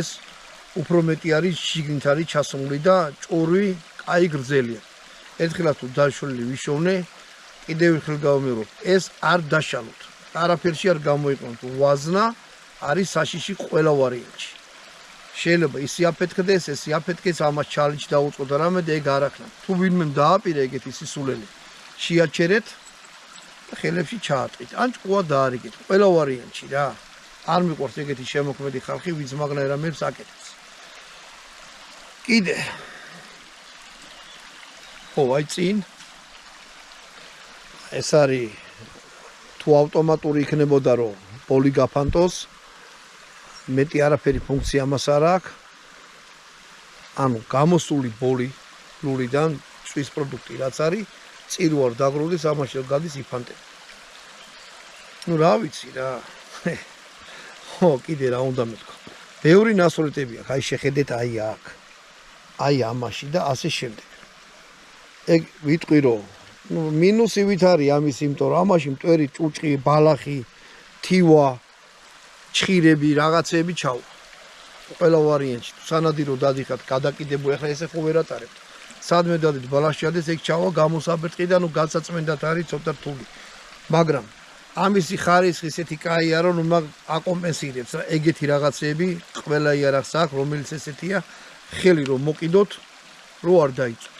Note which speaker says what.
Speaker 1: ეს უფრო მეტი არის შიგნით არის ჩასმული და ჭორვი კაი გრძელია. ერთხელაც თუ დაშლილი ვიშოვნე, კიდევ ერთხელ გავმეორებ, ეს არ დაშალოთ. არაფერში არ გამოიყენოთ. ვაზნა არის საშიში ყველა ვარიანტში. შეიძლება ის იაფეთქდეს, ეს იაფეთქეს, ამას ჩალენჯი დაუწყოთ რამე და ეგ არ ახლა. თუ ვინმემ დააპირა ეგეთი სისულელი, შეაჩერეთ და ხელებში ჩაატყით. ან ჭკუა დაარიგეთ. ყველა ვარიანტში რა. არ მიყვარს ეგეთი შემოქმედი ხალხი, ვინც მაგნაირ რამებს აკეთებს. კიდე. ხო, აი წინ. ეს არის თუ ავტომატური იქნებოდა რომ პოლი გაფანტოს მეტი არაფერი ფუნქცია მას არ აქვს. ანუ გამოსული ბოლი ლულიდან წვის პროდუქტი რაც არის, წირო არ დაგროვდეს, ამაში გადის იფანტება. ნუ რა ვიცი რა. ხო, კიდე რა უნდა მეთქვა. ბევრი ნასწორეტები აქვს, აი შეხედეთ აი აქ. აი ამაში და ასე შემდეგ. ეგ ვიტყვი რომ ნუ მინუსი ვით არის ამის, იმიტომ რომ ამაში მტვერი ჭუჭყი, ბალახი, თივა ჩხირები, რაღაცები ჩავა. ყველა ვარიანტში. სანადირო დადიხათ, გადაკიდებული, ახლა ესე ხო ვერ ატარებთ. სადმე დადით ბალახშიადეს, ეგ ჩავა გამოსაბერტყი და ნუ განსაწმენდად არის ცოტა რთული. მაგრამ ამისი ხარისხი ესეთი კაია, რომ ნუ მაგ აკომპენსირებს რა, ეგეთი რაღაცები ყველა იარაღს აქვს, რომელიც ესეთია, ხელი რომ მოკიდოთ, რო არ დაიწოთ.